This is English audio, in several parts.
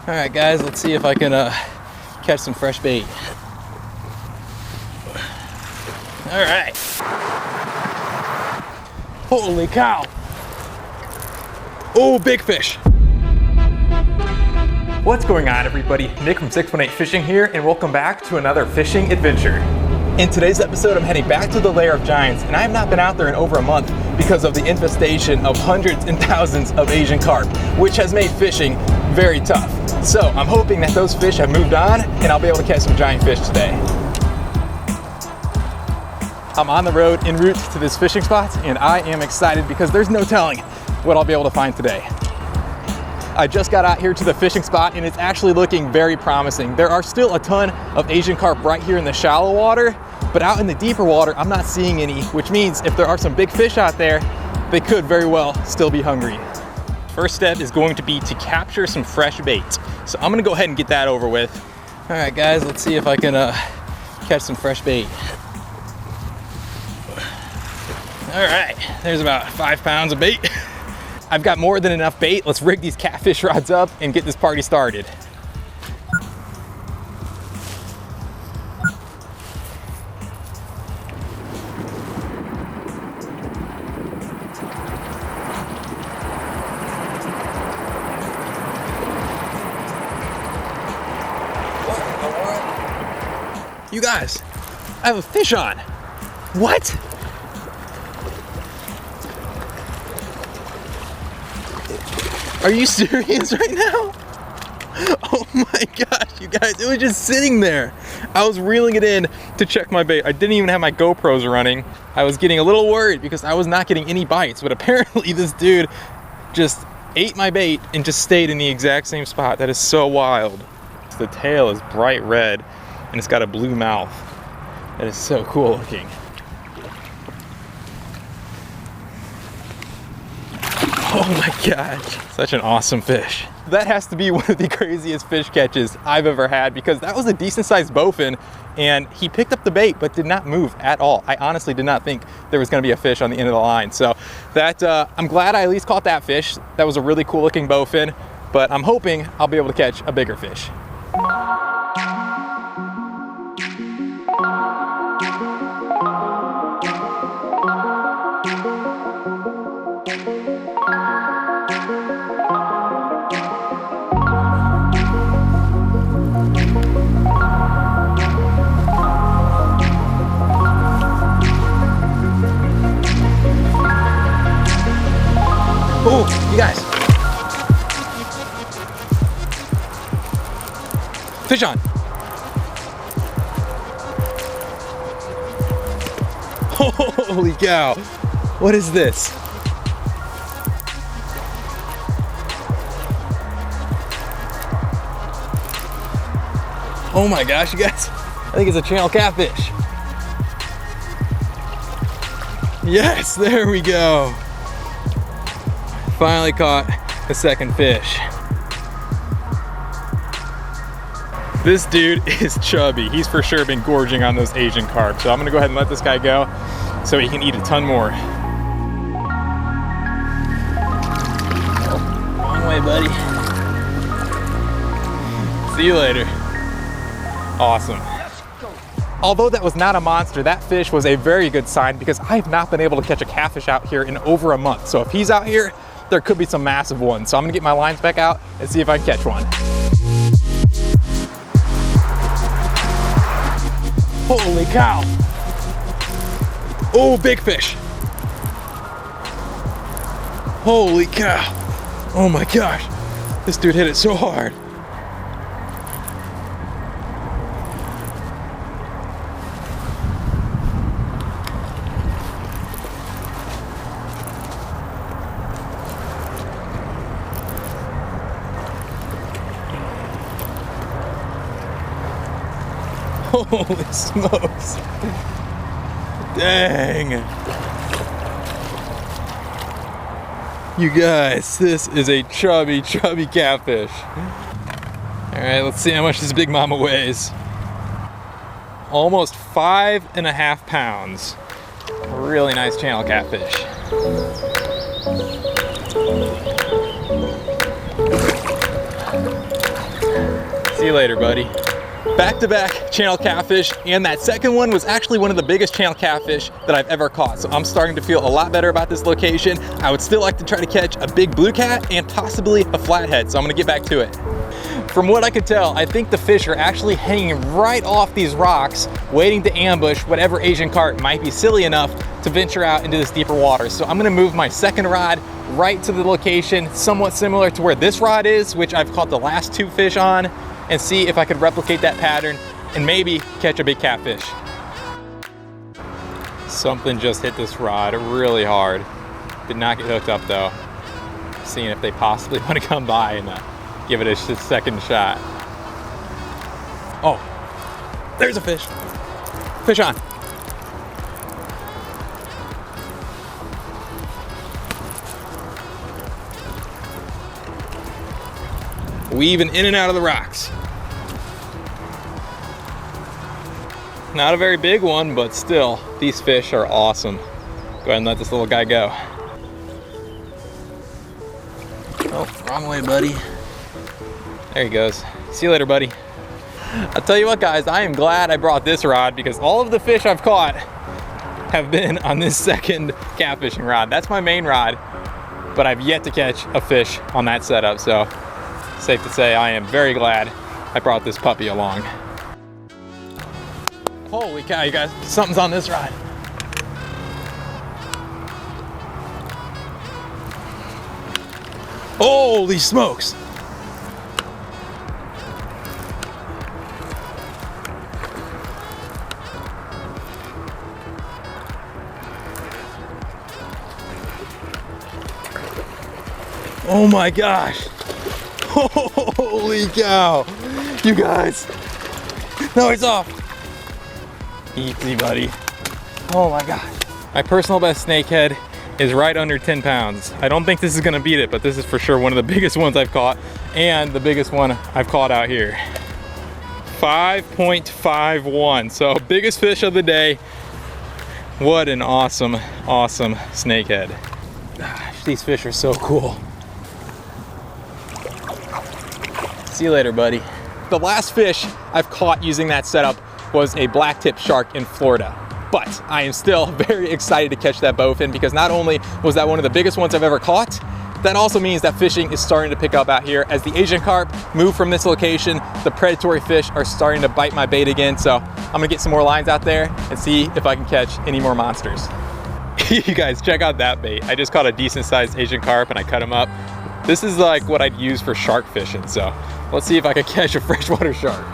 All right, guys, let's see if I can catch some fresh bait. All right. Holy cow. Oh, big fish. What's going on, everybody? Nick from 618 Fishing here, and welcome back to another fishing adventure. In today's episode, I'm heading back to the Lair of Giants, and I have not been out there in over a month because of the infestation of hundreds and thousands of Asian carp, which has made fishing very tough. So I'm hoping that those fish have moved on, and I'll be able to catch some giant fish today. I'm on the road en route to this fishing spot, and I am excited because there's no telling what I'll be able to find today. I just got out here to the fishing spot and it's actually looking very promising. There are still a ton of Asian carp right here in the shallow water, but out in the deeper water, I'm not seeing any, which means if there are some big fish out there, they could very well still be hungry. First step is going to be to capture some fresh bait. So I'm gonna go ahead and get that over with. All right, guys, let's see if I can catch some fresh bait. All right, there's about 5 pounds of bait. I've got more than enough bait. Let's rig these catfish rods up and get this party started. You guys, I have a fish on. What? Are you serious right now? Oh my gosh, you guys, it was just sitting there. I was reeling it in to check my bait. I didn't even have my GoPros running. I was getting a little worried because I was not getting any bites, but apparently this dude just ate my bait and just stayed in the exact same spot. That is so wild. The tail is bright red and it's got a blue mouth. That is so cool looking. Oh my gosh, such an awesome fish. That has to be one of the craziest fish catches I've ever had because that was a decent sized bowfin and he picked up the bait but did not move at all. I honestly did not think there was gonna be a fish on the end of the line. So that, I'm glad I at least caught that fish. That was a really cool looking bowfin, but I'm hoping I'll be able to catch a bigger fish. Oh, you guys. Fish on. Holy cow. What is this? Oh my gosh, you guys. I think it's a channel catfish. Yes, there we go. Finally caught a second fish. This dude is chubby. He's for sure been gorging on those Asian carp. So I'm gonna go ahead and let this guy go so he can eat a ton more. Oh, long way, buddy. See you later. Awesome. Although that was not a monster, that fish was a very good sign because I have not been able to catch a catfish out here in over a month. So if he's out here, there could be some massive ones. So I'm gonna get my lines back out and see if I can catch one. Holy cow. Oh, big fish. Holy cow. Oh my gosh. This dude hit it so hard. Holy smokes. Dang. You guys, this is a chubby catfish. All right, let's see how much this big mama weighs. Almost 5.5 pounds. A really nice channel catfish. See you later, buddy. Back-to-back channel catfish, and that second one was actually one of the biggest channel catfish that I've ever caught. So I'm starting to feel a lot better about this location. I would still like to try to catch a big blue cat and possibly a flathead, so I'm gonna get back to it. From what I could tell, I think the fish are actually hanging right off these rocks, waiting to ambush whatever Asian carp might be silly enough to venture out into this deeper water. So I'm gonna move my second rod right to the location, somewhat similar to where this rod is, which I've caught the last 2 fish on, and see if I could replicate that pattern and maybe catch a big catfish. Something just hit this rod really hard. Did not get hooked up though. Seeing if they possibly want to come by and give it a second shot. Oh, there's a fish. Fish on. Weaving in and out of the rocks. Not a very big one, but still, these fish are awesome. Go ahead and let this little guy go. Oh, wrong way, buddy. There he goes. See you later, buddy. I'll tell you what, guys, I am glad I brought this rod because all of the fish I've caught have been on this second catfishing rod. That's my main rod, but I've yet to catch a fish on that setup, so safe to say I am very glad I brought this puppy along. Holy cow, you guys, something's on this rod. Holy smokes. Oh my gosh. Holy cow. You guys. No, it's off. Easy, buddy. Oh my gosh. My personal best snakehead is right under 10 pounds. I don't think this is gonna beat it, but this is for sure one of the biggest ones I've caught and the biggest one I've caught out here. 5.51, so biggest fish of the day. What an awesome, awesome snakehead. Gosh, these fish are so cool. See you later, buddy. The last fish I've caught using that setup was a blacktip shark in Florida. But I am still very excited to catch that bowfin because not only was that one of the biggest ones I've ever caught, that also means that fishing is starting to pick up out here. As the Asian carp move from this location, the predatory fish are starting to bite my bait again. So I'm gonna get some more lines out there and see if I can catch any more monsters. You guys, check out that bait. I just caught a decent sized Asian carp and I cut him up. This is like what I'd use for shark fishing. So let's see if I can catch a freshwater shark.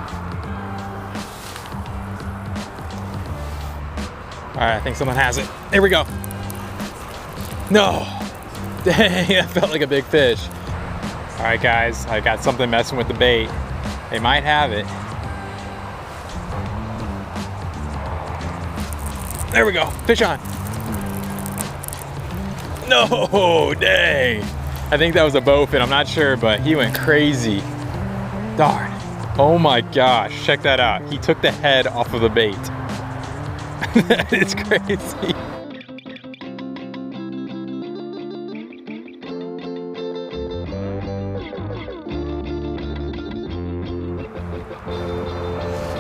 All right, I think someone has it. There we go. No. Dang, that felt like a big fish. All right, guys, I got something messing with the bait. They might have it. There we go, fish on. No, dang. I think that was a bowfin, I'm not sure, but he went crazy. Darn. Oh my gosh, check that out. He took the head off of the bait. That is crazy.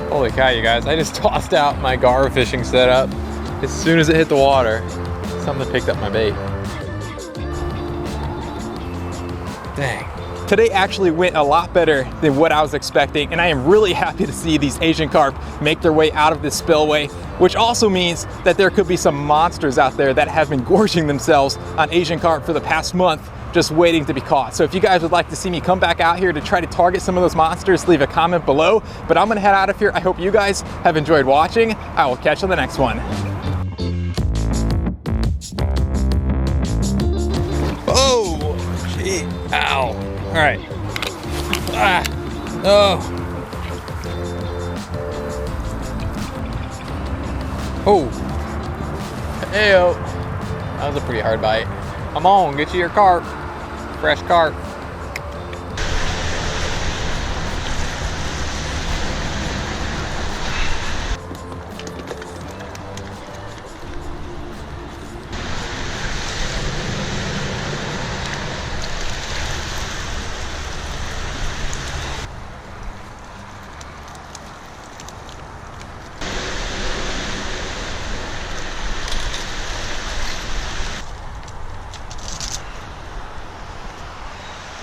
Holy cow, you guys, I just tossed out my gar fishing setup. As soon as it hit the water, something picked up my bait. Dang. Today actually went a lot better than what I was expecting, and I am really happy to see these Asian carp make their way out of this spillway, which also means that there could be some monsters out there that have been gorging themselves on Asian carp for the past month, just waiting to be caught. So if you guys would like to see me come back out here to try to target some of those monsters, leave a comment below. But I'm gonna head out of here. I hope you guys have enjoyed watching. I will catch you on the next one. Oh, gee, ow. All right. Ah, oh. Oh. Heyo. That was a pretty hard bite. Come on, get you your carp. Fresh carp.